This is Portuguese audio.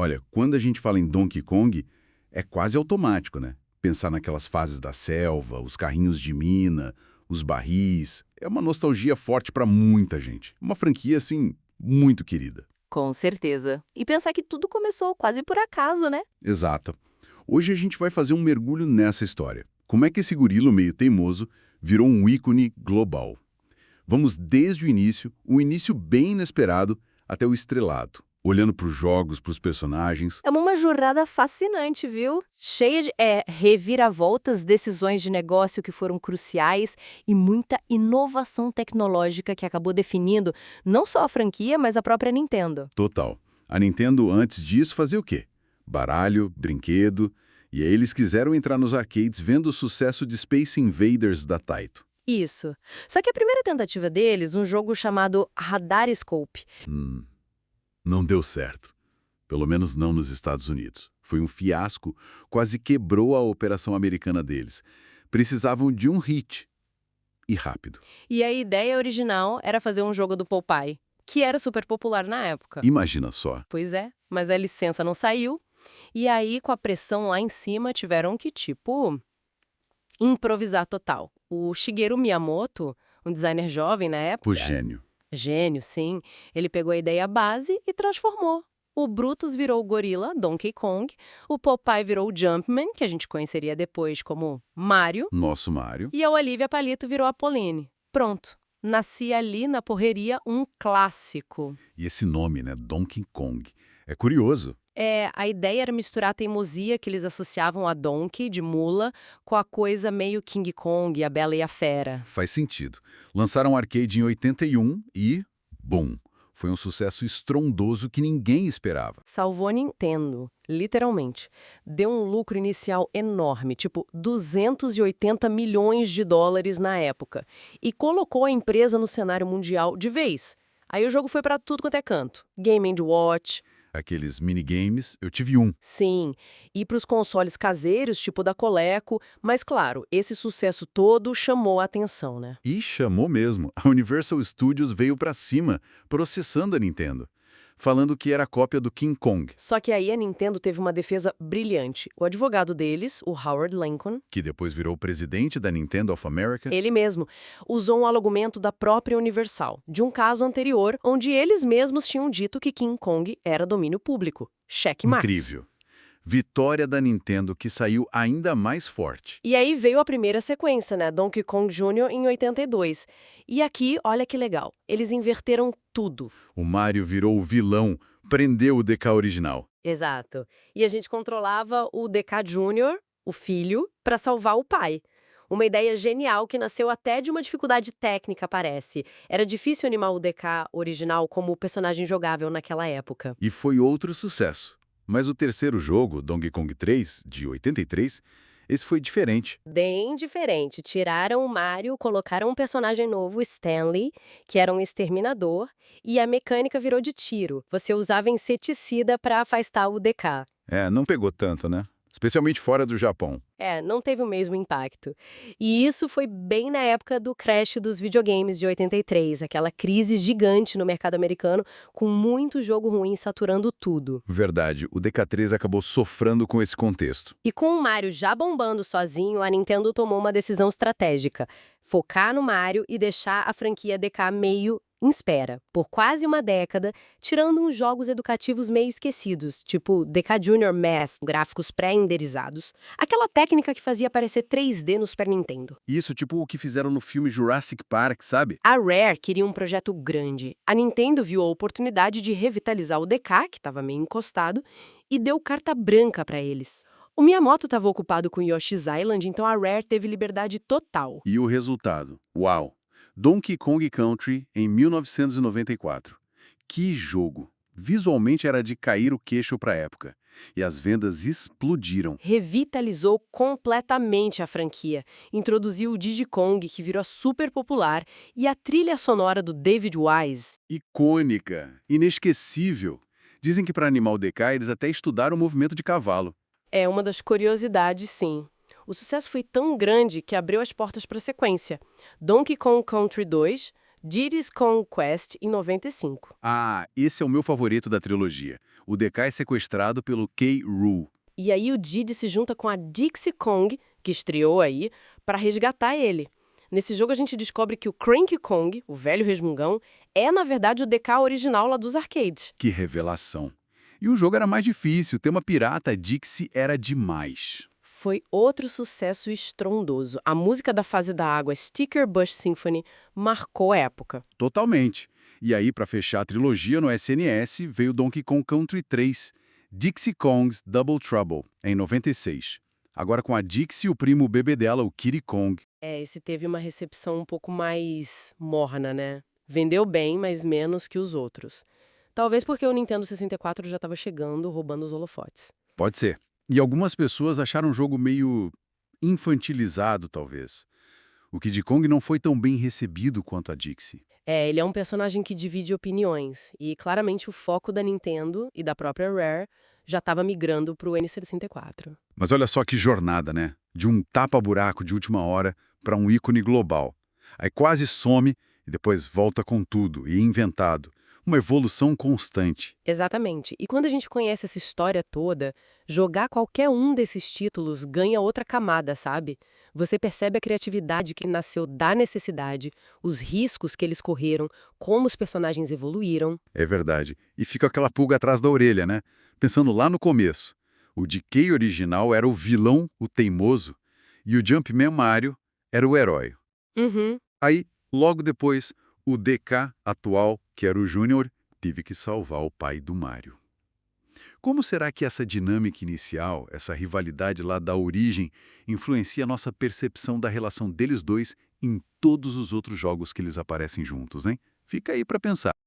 Olha, quando a gente fala em Donkey Kong, é quase automático, né? Pensar naquelas fases da selva, os carrinhos de mina, os barris. É uma nostalgia forte para muita gente. Uma franquia, assim, muito querida. Com certeza. E pensar que tudo começou quase por acaso, né? Exato. Hoje a gente vai fazer um mergulho nessa história. Como é que esse gorila meio teimoso virou um ícone global? Vamos desde o início bem inesperado, até o estrelado. Olhando para os jogos, para os personagens. É uma jornada fascinante, viu? Cheia de reviravoltas, decisões de negócio que foram cruciais e muita inovação tecnológica que acabou definindo não só a franquia, mas a própria Nintendo. Total. A Nintendo, antes disso, fazia o quê? Baralho, brinquedo. E aí eles quiseram entrar nos arcades vendo o sucesso de Space Invaders da Taito. Isso. Só que a primeira tentativa deles, um jogo chamado Radarscope. Não deu certo. Pelo menos não nos Estados Unidos. Foi um fiasco, quase quebrou a operação americana deles. Precisavam de um hit. E rápido. E a ideia original era fazer um jogo do Popeye, que era super popular na época. Imagina só. Pois é, mas a licença não saiu. E aí, com a pressão lá em cima, tiveram que, improvisar total. O Shigeru Miyamoto, um designer jovem na época... O gênio. Gênio, sim. Ele pegou a ideia base e transformou. O Brutus virou o gorila, Donkey Kong. O Popeye virou o Jumpman, que a gente conheceria depois como Mario. Nosso Mario. E a Olivia Palito virou a Pauline. Pronto. Nascia ali na porreria um clássico. E esse nome, né? Donkey Kong. É curioso. A ideia era misturar a teimosia que eles associavam a Donkey, de mula, com a coisa meio King Kong, a Bela e a Fera. Faz sentido. Lançaram o arcade em 81 e... bum! Foi um sucesso estrondoso que ninguém esperava. Salvou a Nintendo, literalmente. Deu um lucro inicial enorme, tipo 280 milhões de dólares na época. E colocou a empresa no cenário mundial de vez. Aí o jogo foi pra tudo quanto é canto. Game & Watch... Aqueles minigames, eu tive um. Sim, e para os consoles caseiros, tipo da Coleco, mas claro, esse sucesso todo chamou a atenção, né? E chamou mesmo. A Universal Studios veio pra cima, processando a Nintendo, falando que era cópia do King Kong. Só que aí a Nintendo teve uma defesa brilhante. O advogado deles, o Howard Lincoln, Que depois virou presidente da Nintendo of America. ele mesmo, usou um argumento da própria Universal, de um caso anterior, onde eles mesmos tinham dito que King Kong era domínio público. Checkmate. Incrível. Vitória da Nintendo que saiu ainda mais forte. E aí veio a primeira sequência, né? Donkey Kong Jr. em 82. E aqui, olha que legal, eles inverteram tudo. O Mario virou o vilão, prendeu o DK original. Exato. E a gente controlava o DK Jr., o filho, para salvar o pai. Uma ideia genial que nasceu até de uma dificuldade técnica, parece. Era difícil animar o DK original como personagem jogável naquela época. E foi outro sucesso. Mas o terceiro jogo, Donkey Kong 3, de 83, esse foi diferente. Bem diferente. Tiraram o Mario, colocaram um personagem novo, Stanley, que era um exterminador, e a mecânica virou de tiro. Você usava inseticida para afastar o DK. Não pegou tanto, né? Especialmente fora do Japão. Não teve o mesmo impacto. E isso foi bem na época do crash dos videogames de 83, aquela crise gigante no mercado americano, com muito jogo ruim saturando tudo. Verdade, o DK3 acabou sofrendo com esse contexto. E com o Mario já bombando sozinho, a Nintendo tomou uma decisão estratégica: focar no Mario e deixar a franquia DK meio em espera, por quase uma década, tirando uns jogos educativos meio esquecidos, tipo DK Junior Math, gráficos pré-renderizados, aquela técnica que fazia aparecer 3D no Super Nintendo. Isso, tipo o que fizeram no filme Jurassic Park, sabe? A Rare queria um projeto grande. A Nintendo viu a oportunidade de revitalizar o DK, que estava meio encostado, e deu carta branca para eles. O Miyamoto estava ocupado com Yoshi's Island, então a Rare teve liberdade total. E o resultado? Uau! Donkey Kong Country, em 1994. Que jogo! Visualmente era de cair o queixo para a época. E as vendas explodiram. Revitalizou completamente a franquia. Introduziu o Diddy Kong, que virou super popular, e a trilha sonora do David Wise. Icônica, inesquecível. Dizem que para animar o DK eles até estudaram o movimento de cavalo. É uma das curiosidades, sim. O sucesso foi tão grande que abriu as portas para a sequência. Donkey Kong Country 2, Diddy's Kong Quest em 95. Esse é o meu favorito da trilogia. o DK é sequestrado pelo K. Rool. E aí o Diddy se junta com a Dixie Kong, que estreou aí, para resgatar ele. Nesse jogo a gente descobre que o Cranky Kong, o velho resmungão, é na verdade o DK original lá dos arcades. Que revelação. E o jogo era mais difícil, ter uma pirata Dixie era demais. Foi outro sucesso estrondoso. A música da fase da água, Sticker Bush Symphony, marcou a época. Totalmente. E aí, para fechar a trilogia no SNS, veio Donkey Kong Country 3, Dixie Kong's Double Trouble, em 96. Agora com a Dixie e o primo bebê dela, o Kiddy Kong. Esse teve uma recepção um pouco mais morna, né? Vendeu bem, mas menos que os outros. Talvez porque o Nintendo 64 já estava chegando, roubando os holofotes. Pode ser. E algumas pessoas acharam o jogo meio infantilizado, talvez. O Kiddy Kong não foi tão bem recebido quanto a Dixie. Ele é um personagem que divide opiniões, e claramente o foco da Nintendo e da própria Rare já estava migrando para o N64. Mas olha só que jornada, né? De um tapa-buraco de última hora para um ícone global. Aí quase some e depois volta com tudo, e inventado. Uma evolução constante. Exatamente. E quando a gente conhece essa história toda, jogar qualquer um desses títulos ganha outra camada, sabe? Você percebe a criatividade que nasceu da necessidade, os riscos que eles correram, como os personagens evoluíram. É verdade. E fica aquela pulga atrás da orelha, né? Pensando lá no começo. O DK original era o vilão, o teimoso, e o Jumpman Mario era o herói. Uhum. Aí, logo depois, o DK atual, que era o Júnior, teve que salvar o pai do Mario. Como será que essa dinâmica inicial, essa rivalidade lá da origem, influencia a nossa percepção da relação deles dois em todos os outros jogos que eles aparecem juntos, hein? Fica aí para pensar.